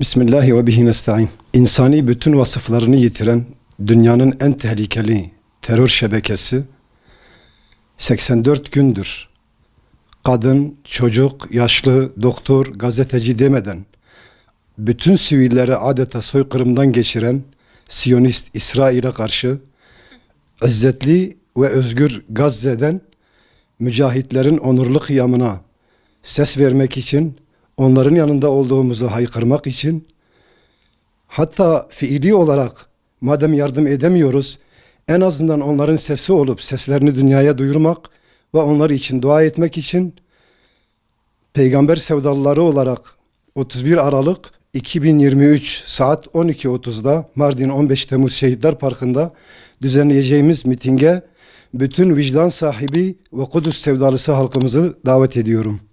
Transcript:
Bismillahi ve bihi nesta'in. İnsani bütün vasıflarını yitiren dünyanın en tehlikeli terör şebekesi 84 gündür kadın, çocuk, yaşlı, doktor, gazeteci demeden bütün sivilleri adeta soykırımdan geçiren Siyonist İsrail'e karşı izzetli ve özgür Gazze'den mücahitlerin onurlu kıyamına ses vermek için, onların yanında olduğumuzu haykırmak için, hatta fiili olarak madem yardım edemiyoruz, en azından onların sesi olup seslerini dünyaya duyurmak ve onlar için dua etmek için peygamber sevdalıları olarak 31 Aralık 2023 saat 12.30'da Mardin 15 Temmuz Şehitler Parkı'nda düzenleyeceğimiz mitinge bütün vicdan sahibi ve Kudüs sevdalısı halkımızı davet ediyorum.